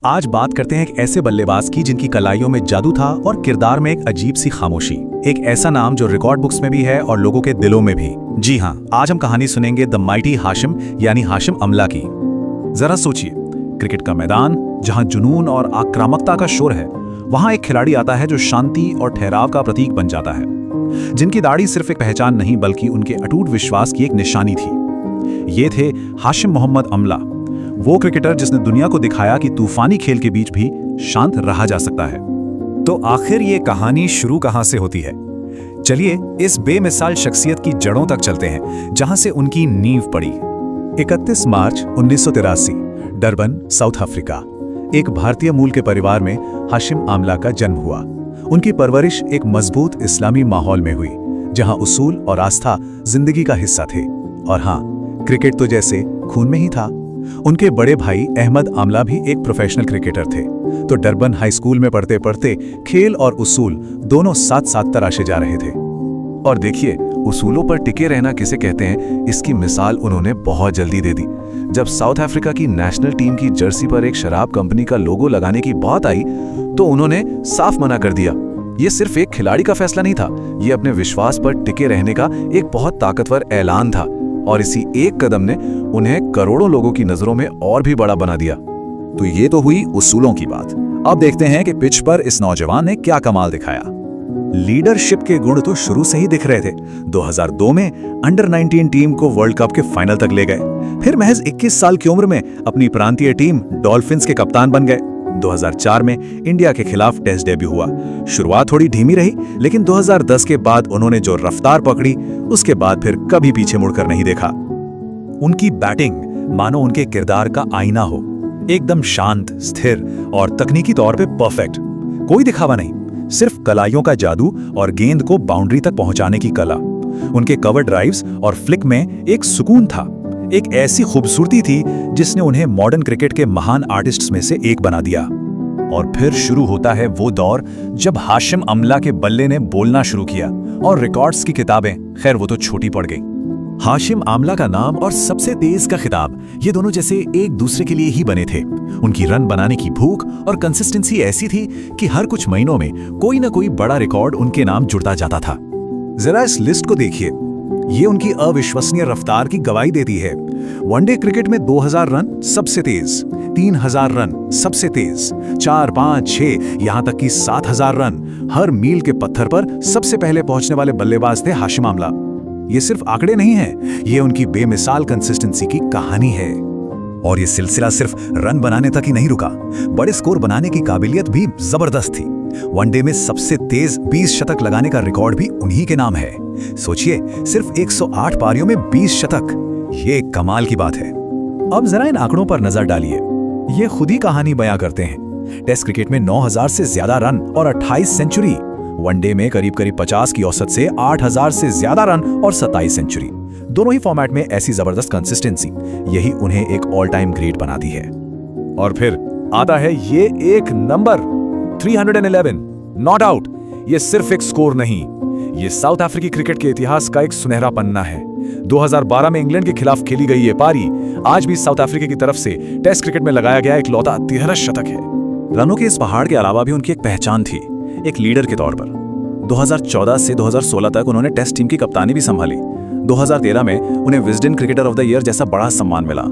आज बात करते हैं एक ऐसे बल्लेबाज की जिनकी कलाइयों में जादू था और किरदार में एक अजीब सी खामोशी। एक ऐसा नाम जो रिकॉर्ड बुक्स में भी है और लोगों के दिलों में भी। जी हाँ, आज हम कहानी सुनेंगे द माइटी हाशिम यानी हाशिम अमला की। जरा सोचिए, क्रिकेट का मैदान जहां जुनून और आक्रामकता का शोर है, वहां एक खिलाड़ी आता है जो शांति और ठहराव का प्रतीक बन जाता है, जिनकी दाढ़ी सिर्फ एक पहचान नहीं बल्कि उनके अटूट विश्वास की एक निशानी थी। ये थे हाशिम मोहम्मद अमला, वो क्रिकेटर जिसने दुनिया को दिखाया कि तूफानी खेल के बीच भी शांत रहा जा सकता है। तो आखिर ये कहानी शुरू कहां से होती है? चलिए इस बेमिसाल शख्सियत की जड़ों तक चलते हैं, जहां से उनकी नींव पड़ी। 31 मार्च 1983, डरबन, साउथ अफ्रीका। एक भारतीय मूल के परिवार में हाशिम अमला का जन्म हुआ। उनकी परवरिश एक मजबूत इस्लामी माहौल में हुई, जहां उसूल और आस्था जिंदगी का हिस्सा थे। और हाँ, क्रिकेट तो जैसे खून में ही था। उनके बड़े भाई अहमद अमला भी एक प्रोफेशनल क्रिकेटर थे, तो डरबन हाई स्कूल में पढ़ते पढ़ते खेल और उसूल दोनों साथ साथ तराशे जा रहे थे। और देखिए, उसूलों पर टिके रहना किसे कहते हैं, इसकी मिसाल उन्होंने बहुत जल्दी दे दी। जब साउथ अफ्रीका की नेशनल टीम की जर्सी पर एक शराब कंपनी का लोगो लगाने की बात आई, तो उन्होंने साफ मना कर दिया। ये सिर्फ एक खिलाड़ी का फैसला नहीं था, ये अपने विश्वास पर टिके रहने का एक बहुत ताकतवर ऐलान था। और इसी एक कदम ने उन्हें करोड़ों लोगों की नजरों में और भी बड़ा बना दिया। तो ये तो हुई उसूलों की बात। अब देखते हैं कि पिच पर इस नौजवान ने क्या कमाल दिखाया। लीडरशिप के गुण तो शुरू से ही दिख रहे थे। 2002 में अंडर 19 टीम को वर्ल्ड कप के फाइनल तक ले गए। फिर महज 21 साल की उम्र में अपनी प्रांतीय टीम डॉल्फिन्स के कप्तान बन गए। 2004 में इंडिया के खिलाफ टेस्ट डेब्यू हुआ। शुरुआत थोड़ी धीमी रही, लेकिन 2010 के बाद उन्होंने जो रफ्तार पकड़ी, उसके बाद फिर कभी पीछे मुड़कर नहीं देखा। उनकी बैटिंग मानो उनके किरदार का आईना हो, एकदम शांत, स्थिर और तकनीकी तौर पे परफेक्ट। कोई दिखावा नहीं, सिर्फ कलाइयों का जादू और गेंद को बाउंड्री तक पहुंचाने की कला। उनके कवर ड्राइव्स और फ्लिक में एक सुकून था, एक ऐसी खूबसूरती थी जिसने उन्हें मॉडर्न क्रिकेट के महान आर्टिस्ट्स में से एक बना दिया। और फिर शुरू होता है वो दौर जब हाशिम अमला के बल्ले ने बोलना शुरू किया और रिकॉर्ड्स की किताबें, खैर वो तो छोटी पड़ गई। हाशिम अमला का नाम और सबसे तेज का खिताब, ये दोनों जैसे एक दूसरे के लिए ही बने थे। उनकी रन बनाने की भूख और कंसिस्टेंसी ऐसी थी कि हर कुछ महीनों में कोई ना कोई बड़ा रिकॉर्ड उनके नाम जुड़ता जाता था। जरा इस लिस्ट को देखिए, ये उनकी अविश्वसनीय रफ्तार की गवाही देती है। वनडे क्रिकेट में 2000 रन सबसे तेज, 3000 रन सबसे तेज, 4, 5, 6, यहां तक कि 7000 रन हर मील के पत्थर पर सबसे पहले पहुंचने वाले बल्लेबाज थे हाशिम अमला। ये सिर्फ आंकड़े नहीं हैं, ये उनकी बेमिसाल कंसिस्टेंसी की कहानी है। और ये सिलसिला सिर्फ रन बनाने तक ही नहीं रुका, बड़े स्कोर बनाने की काबिलियत भी जबरदस्त थी। वनडे में सबसे तेज 20 शतक लगाने का रिकॉर्ड भी उन्हीं के नाम है। सोचिए, सिर्फ 108 पारियों में 20 शतक, ये कमाल की बात है। अब जरा इन आंकड़ों पर नजर डालिए, ये खुद ही कहानी बयां करते हैं। टेस्ट क्रिकेट में 9000 से ज्यादा रन और 28 सेंचुरी, वनडे में करीब 50 की औसत से 8000 से ज्यादा रन और 27 सेंचुरी। दोनों ही फॉर्मेट में ऐसी जबरदस्त कंसिस्टेंसी, यही उन्हें एक ऑल टाइम ग्रेट बनाती है। और फिर आता है ये एक नंबर 311, नॉट आउट। ये सिर्फ एक स्कोर नहीं, ये साउथ अफ्रीकी क्रिकेट के इतिहास का एक सुनहरा पन्ना है। 2012 में इंग्लैंड के खिलाफ खेली गई ये पारी आज भी साउथ अफ्रीका की तरफ से टेस्ट क्रिकेट में लगाया गया इकलौता 13 शतक है। रनों के इस पहाड़ के अलावा भी उनकी एक पहचान थी, एक लीडर के तौर पर। 2014 से 2016 तक उन्होंने टेस्ट टीम की कप्तानी भी संभाली। 2013 में उन्हें Wisden cricketer of the year जैसा बड़ा सम्मान मिला।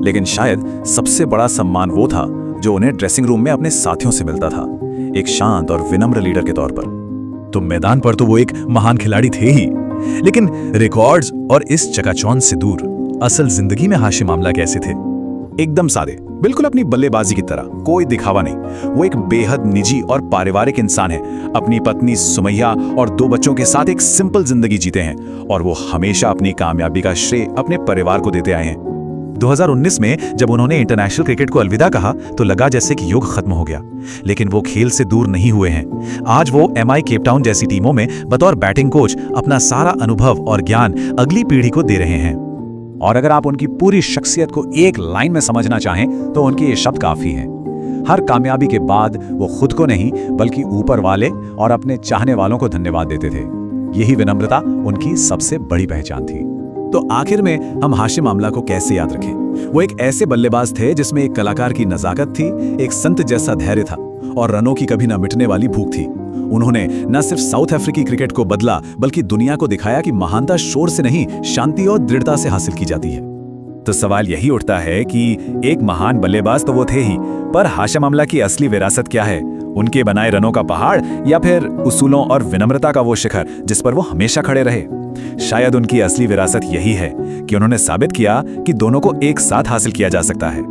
लेकिन शायद सबसे बड़ा सम्मान वो था जो उन्हें ड्रेसिंग रूम में अपने साथियों से मिलता था, एक शांत और विनम्र लीडर के तौर पर। तो मैदान पर तो वो एक महान खिलाड़ी थे ही, लेकिन रिकॉर्ड्स और इस चकाचौंध से दूर असल जिंदगी में हाशिम अमला कैसे थे? एकदम सादे, बिल्कुल अपनी बल्लेबाजी की तरह, कोई दिखावा नहीं। वो एक बेहद निजी और पारिवारिक इंसान है। अपनी पत्नी सुमैया और 2 बच्चों के साथ एक सिंपल जिंदगी जीते हैं, और वो हमेशा अपनी कामयाबी का श्रेय अपने परिवार को देते आए हैं। 2019 में जब उन्होंने इंटरनेशनल क्रिकेट को अलविदा कहा, तो लगा जैसे कि युग खत्म हो गया। लेकिन वो खेल से दूर नहीं हुए हैं। आज वो MI केप टाउन जैसी टीमों में बतौर बैटिंग कोच अपना सारा अनुभव और ज्ञान अगली पीढ़ी को दे रहे हैं। और अगर आप उनकी पूरी शख्सियत को एक लाइन में समझना चाहें, तो उनके ये शब्द काफी हैं। हर कामयाबी के बाद वो खुद को नहीं बल्कि ऊपर वाले और अपने चाहने वालों को धन्यवाद देते थे। यही विनम्रता उनकी सबसे बड़ी पहचान थी। तो आखिर में हम हाशिम अमला को कैसे याद रखें? वो एक ऐसे बल्लेबाज थे जिसमें एक कलाकार की नजाकत थी, एक संत जैसा धैर्य था और रनों की कभी न मिटने वाली भूख थी। उन्होंने न सिर्फ साउथ अफ्रीकी क्रिकेट को बदला बल्कि दुनिया को दिखाया कि महानता शोर से नहीं, शांति और दृढ़ता से हासिल की जाती है। तो सवाल यही उठता है कि एक महान बल्लेबाज तो वो थे ही, पर हाशिम अमला की असली विरासत क्या है? उनके बनाए रनों का पहाड़ या फिर उसूलों और विनम्रता का वो शिखर जिस पर वो हमेशा खड़े रहे? शायद उनकी असली विरासत यही है कि उन्होंने साबित किया कि दोनों को एक साथ हासिल किया जा सकता है।